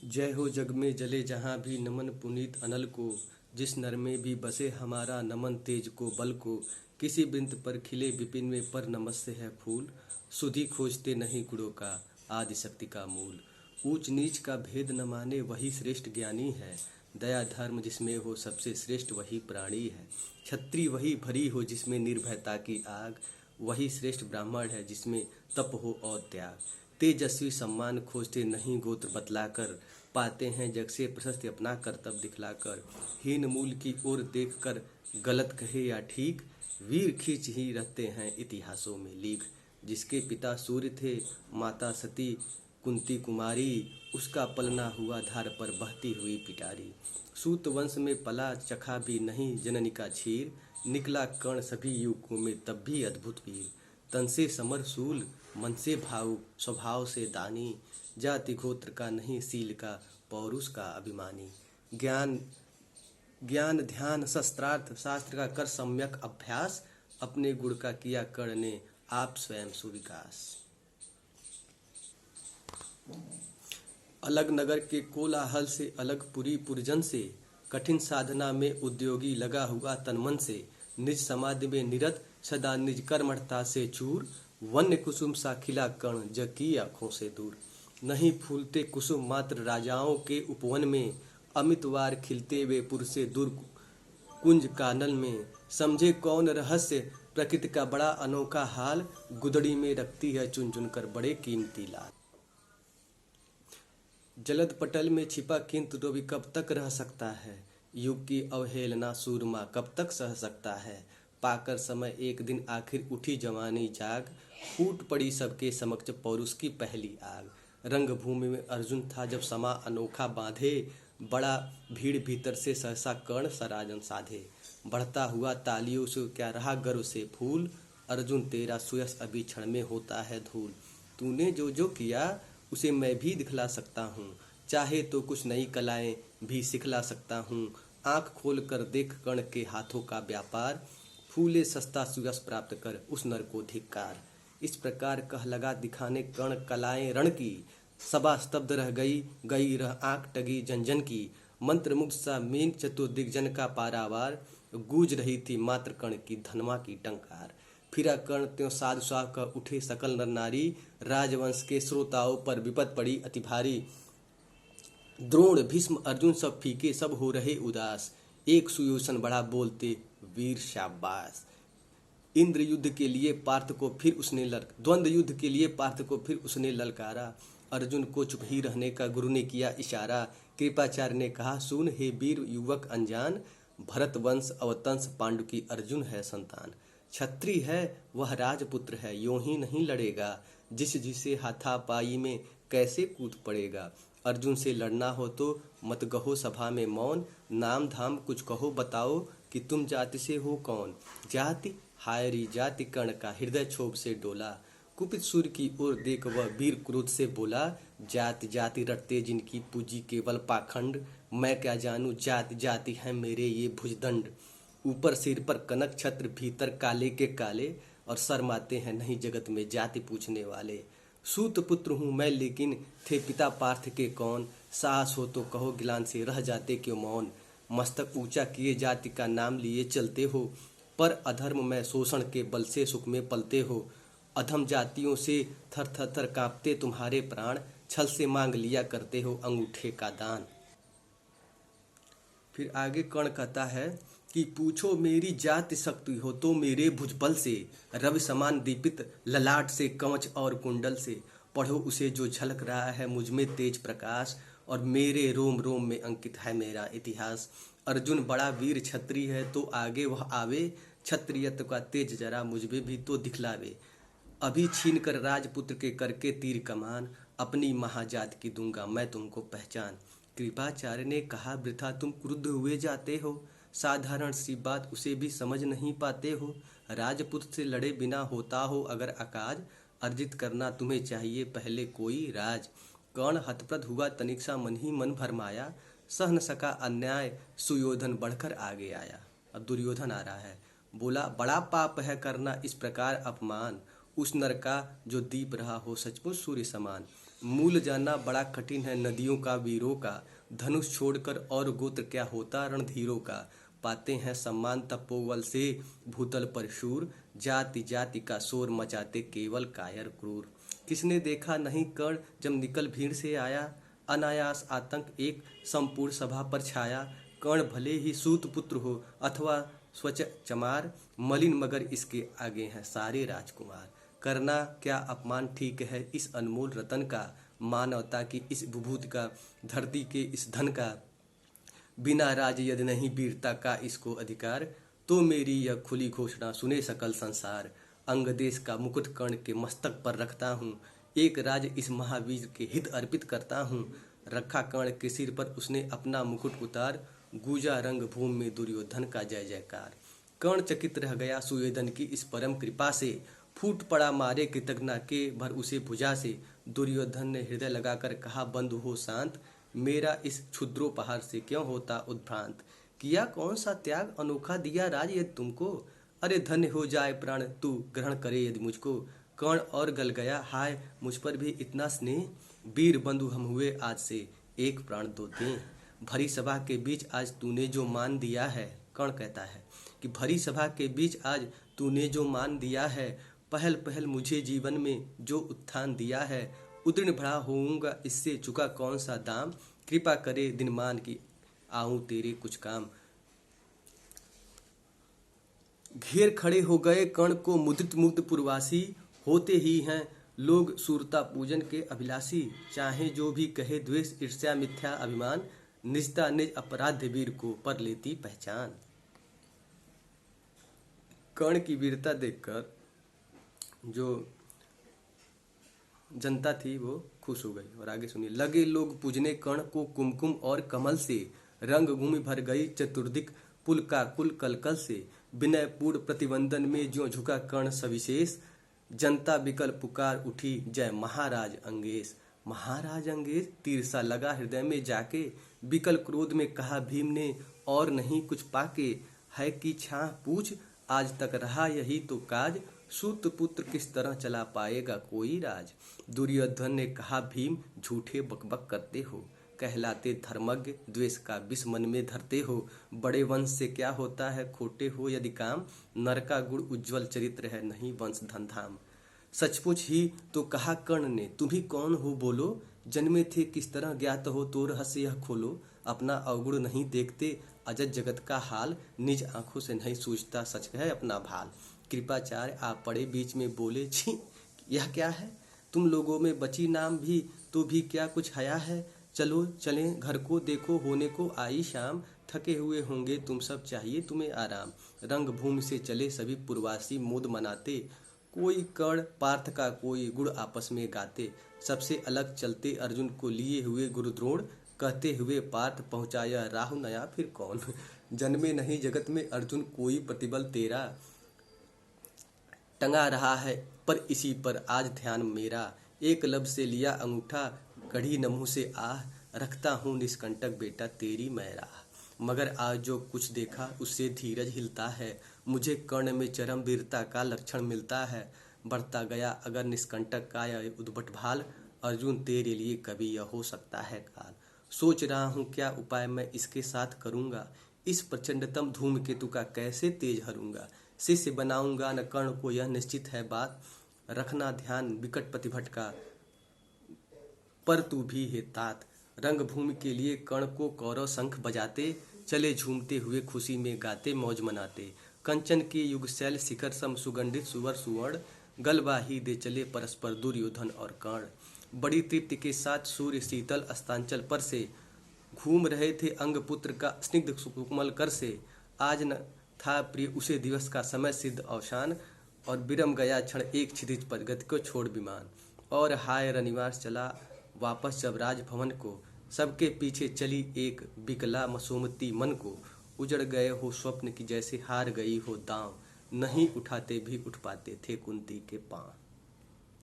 जय हो जग में जले जहाँ भी नमन पुनीत अनल को। जिस नर में भी बसे हमारा नमन तेज को बल को। किसी बिंद पर खिले विपिन में पर नमस्य है फूल। सुधि खोजते नहीं गुणों का आदि शक्ति का मूल। ऊंच नीच का भेद न माने वही श्रेष्ठ ज्ञानी है। दया धर्म जिसमें हो सबसे श्रेष्ठ वही प्राणी है। छत्री वही भरी हो जिसमें निर्भयता की आग। वही श्रेष्ठ ब्राह्मण है जिसमें तप हो और त्याग। तेजस्वी सम्मान खोजते नहीं गोत्र बतलाकर। पाते हैं जग से प्रशस्ति अपना कर्तव्य दिखलाकर। हीन मूल की ओर देखकर गलत कहे या ठीक। वीर खींच ही रहते हैं इतिहासों में लीख। जिसके पिता सूर्य थे माता सती कुंती कुमारी। उसका पलना हुआ धार पर बहती हुई पिटारी। सूत वंश में पला चखा भी नहीं जननी का क्षीर। निकला कर्ण सभी युगों में तब भी अद्भुत वीर। तन से समर शूल मन से भावुक स्वभाव से दानी। जाति गोत्र का नहीं सील का पौरुष का अभिमानी। ज्ञान ज्ञान ध्यान शस्त्रार्थ शास्त्र का कर सम्यक अभ्यास। अपने गुण का किया कर्ण ने आप स्वयं सुविकास। अलग नगर के कोलाहल से अलग पुरी पुरजन से। कठिन साधना में उद्योगी लगा हुआ तनमन से। निज समाधि में निरत सदा निज कर्मठता से चूर। वन्य कुसुम सा खिला कर्ण जग की आंखों से दूर। नहीं फूलते कुसुम मात्र राजाओं के उपवन में। अमितवार खिलते वे पुर से दूर कुंज कानल में। समझे कौन रहस्य प्रकृति का बड़ा अनोखा हाल। गुदड़ी में रखती है चुन चुन कर बड़े कीमती लाल। जलद पटल में छिपा किंतु तो भी कब तक रह सकता है। युग की अवहेलना सूरमा कब तक सह सकता है। पाकर समय एक दिन आखिर उठी जवानी जाग। फूट पड़ी सबके समक्ष पौरुष की पहली आग। रंगभूमि में अर्जुन था जब समा अनोखा बांधे। बड़ा भीड़ भीतर से सहसा कर्ण सराजन साधे। बढ़ता हुआ तालियों से क्या रहा गर्व से फूल। अर्जुन तेरा सुयश अभी क्षण में होता है धूल। तूने जो जो किया उसे मैं भी दिखला सकता हूँ। चाहे तो कुछ नई कलाएं भी सिखला सकता हूँ। आंख खोल कर देख कर्ण के हाथों का व्यापार। फूले सस्ता सुयश प्राप्त कर उस नर को धिक्कार। इस प्रकार कह लगा दिखाने कर्ण कलाएं रण की। सभा स्तब्ध रह गई रह आंख टगी जन जन की। मंत्रमुग्ध सा मीन चतुर्दिग्जन का पारावार। गूंज रही थी मात्र कर्ण की धनवा की टंकार। फिरा कर्ण त्यों साधु सा कह उठे सकल नर नारी। राजवंश के श्रोताओं पर विपद पड़ी अति भारी। द्रोण भीष्म अर्जुन सब फीके सब हो रहे उदास। एक सुयोधन बड़ा बोलते वीर शाबाश। इंद्र युद्ध के लिए पार्थ को फिर उसने द्वंद्व युद्ध के लिए पार्थ को फिर उसने ललकारा। अर्जुन को चुप ही रहने का गुरु ने किया इशारा। कृपाचार्य ने कहा सुन हे वीर युवक अनजान। भरत वंश अवतंस पांडु की अर्जुन है संतान। छत्री है वह राजपुत्र है यों ही नहीं लड़ेगा। जिस जिसे हाथापाई में कैसे कूद पड़ेगा। अर्जुन से लड़ना हो तो मत कहो सभा में मौन। नाम धाम कुछ कहो बताओ कि तुम जाति से हो कौन। जाति हायरी जाति कर्ण का हृदय क्षोभ से डोला। कुपित सूर्य की ओर देख वह वीर क्रोध से बोला। जाति जाति रटते जिनकी पूजी केवल पाखंड। मैं क्या जानू जाति जाति है मेरे ये भुजदंड। ऊपर सिर पर कनक छत्र भीतर काले के काले। और शर्माते हैं नहीं जगत में जाति पूछने वाले। सूत पुत्र हूँ मैं लेकिन थे पिता पार्थ के कौन। साहस हो तो कहो गिलान से रह जाते क्यों मौन। मस्तक ऊंचा किए जाति का नाम लिए चलते हो। पर अधर्म में शोषण के बल से सुख में पलते हो। अधम जातियों से थर थर थर कांपते तुम्हारे प्राण। छल से मांग लिया करते हो अंगूठे का दान। फिर आगे कर्ण कहता है कि पूछो मेरी जाति शक्ति हो तो मेरे भुजबल से। रवि समान दीपित ललाट से कवच और कुंडल से। पढ़ो उसे जो झलक रहा है मुझमें तेज प्रकाश। और मेरे रोम रोम में अंकित है मेरा इतिहास। अर्जुन बड़ा वीर क्षत्रिय है तो आगे वह आवे। क्षत्रियत्व का तेज जरा मुझमें भी तो दिखलावे। अभी छीन कर राजपुत्र के करके तीर कमान। अपनी महाजात की दूंगा मैं तुमको पहचान। कृपाचार्य ने कहा वृथा तुम क्रुद्ध हुए जाते हो। साधारण सी बात उसे भी समझ नहीं पाते हो। राजपुत्र से लड़े बिना होता हो अगर अकाज। अर्जित करना तुम्हें चाहिए पहले कोई राज। कर्ण हतप्रद हुआ तनिक सा मन ही मन भरमाया। सह न सका अन्याय सुयोधन बढ़कर आगे आया। अब दुर्योधन आ रहा है। बोला बड़ा पाप है करना इस प्रकार अपमान। उस नर का जो दीप रहा हो सचमुच सूर्य समान। मूल जानना बड़ा कठिन है नदियों का वीरों का, धनुष छोड़कर और गोत्र क्या होता रणधीरों का। पाते हैं सम्मान तपोबल से भूतल पर शूर, जाति जाति का शोर मचाते केवल कायर क्रूर। किसने देखा नहीं कर्ण जब निकल भीड़ से आया, अनायास आतंक एक संपूर्ण सभा पर छाया। कर्ण भले ही सूत पुत्र हो अथवा स्वच चमार, मलिन मगर इसके आगे हैं सारे राजकुमार। करना क्या अपमान ठीक है इस अनमोल रतन का, मानवता की इस विभूति का, धरती के इस धन का। बिना राज यदि नहीं वीरता का इसको अधिकार, तो मेरी यह खुली घोषणा सुने सकल संसार। अंग देश का मुकुट कर्ण के मस्तक पर रखता हूँ, एक राज इस महावीर के हित अर्पित करता हूँ। रखा कर्ण के सिर पर उसने अपना मुकुट उतार, गूंजा रंग भूमि में दुर्योधन का जय जयकार। कर्ण चकित रह गया सुयोधन की इस परम कृपा से, फूट पड़ा मारे कृतज्ञता के भर उसे भुजा से। दुर्योधन ने हृदय लगाकर कहा बंधु हो शांत, मेरा इस क्षुद्रोपहार से क्यों होता उद्भ्रांत। किया कौन सा त्याग अनोखा दिया राज यदि तुमको, अरे धन्य हो जाए प्राण तू ग्रहण करे यदि मुझको। कर्ण और गल गया हाय मुझ पर भी इतना स्नेह, वीर बंधु हम हुए आज से एक प्राण दो दें। भरी सभा के बीच आज तूने जो मान दिया है, कर्ण कहता है कि भरी सभा के बीच आज तूने जो मान दिया है, पहल पहल मुझे जीवन में जो उत्थान दिया है। उद्रीण भरा होऊंगा इससे चुका कौन सा दाम, कृपा करे दिनमान की आऊं तेरे कुछ काम। घेर खड़े हो गए कर्ण को मुदित मुग्ध पुरवासी, होते ही हैं लोग सूरता पूजन के अभिलाषी। चाहे जो भी कहे द्वेष ईर्ष्या मिथ्या अभिमान, निजता निज अपराध वीर को पर लेती पहचान। कर्ण की वीरता देखकर जो जनता थी वो खुश हो गई। और आगे सुनिए, लगे लोग पूजने कर्ण को कुमकुम और कमल से, रंग भूमि भर गई चतुर्दिक पुल का कुल कलकल से। विनय पूर्ण प्रतिवंदन में ज्यों झुका कर्ण सविशेष, जनता बिकल पुकार उठी जय महाराज अंगेश। महाराज अंगेश तीर सा लगा हृदय में जाके, बिकल क्रोध में कहा भीम ने और नहीं कुछ पाके। है कि छाह पूछ आज तक रहा यही तो काज, सूत पुत्र किस तरह चला पाएगा कोई राज। दुर्योधन ने कहा भीम झूठे बकबक करते हो, कहलाते धर्मज्ञ द्वेष का विष मन में धरते हो। बड़े वंश से क्या होता है खोटे हो यदि काम, नर का गुण उज्ज्वल चरित्र है नहीं वंश धन धाम। सचमुच ही तो कहा कर्ण ने तुम ही कौन हो बोलो, जन्मे थे किस तरह ज्ञात हो तो रहस्य यह खोलो। अपना अवगुण नहीं देखते अजत जगत का हाल, निज आंखों से नहीं सूझता सच है अपना भाल। कृपाचार्य आप पड़े बीच में बोले छी यह क्या है, तुम लोगों में बची नाम भी तो भी क्या कुछ हया है। चलो चलें घर को देखो होने को आई शाम, थके हुए होंगे तुम सब चाहिए तुम्हें आराम। रंग भूमि से चले सभी पुरवासी मोद मनाते, कोई कर्ण पार्थ का कोई गुण आपस में गाते। सबसे अलग चलते अर्जुन को लिए हुए गुरुद्रोण, कहते हुए पार्थ पहुंचाया राहु नया फिर कौन। जन्मे नहीं जगत में अर्जुन कोई प्रतिबल तेरा, टंगा रहा है पर इसी पर आज ध्यान मेरा। एक लब से लिया अंगूठा कढ़ी न मुँह से आह, रखता हूँ निष्कंटक बेटा तेरी मैं राह। मगर आज जो कुछ देखा उससे धीरज हिलता है, मुझे कर्ण में चरम वीरता का लक्षण मिलता है। बढ़ता गया अगर निष्कंटक का यह उद्भट भाल, अर्जुन तेरे लिए कभी यह हो सकता है काल। सोच रहा हूँ क्या उपाय मैं इसके साथ करूँगा, इस प्रचंडतम धूमकेतु का कैसे तेज हरूंगा। शिष्य बनाऊंगा न कर्ण को यह निश्चित है बात, रखना ध्यान विकट प्रतिभट का पर तू भी है तात। रंग भूमि के लिए कर्ण को कौरव शंख बजाते, चले झूमते हुए खुशी में गाते मौज मनाते। कंचन के युग शैल शिखर सम सुगंधित सुवर सुवर्ण, गलबाही दे चले परस्पर दुर्योधन और कर्ण। बड़ी तृप्ति के साथ सूर्य शीतल अस्तांचल पर से, घूम रहे थे अंग पुत्र का स्निग्ध सुकुमल कर से। आज न था प्रिय उसे दिवस का समय सिद्ध अवसान, और विरम गया क्षण एक क्षितिज पर गति को छोड़ विमान। और हाय रनिवास चला वापस जब राजभवन को, सबके पीछे चली एक बिकला मसूमती मन को। उजड़ गए हो स्वप्न की जैसे हार गई हो दांव, नहीं उठाते भी उठ पाते थे कुंती के पांव।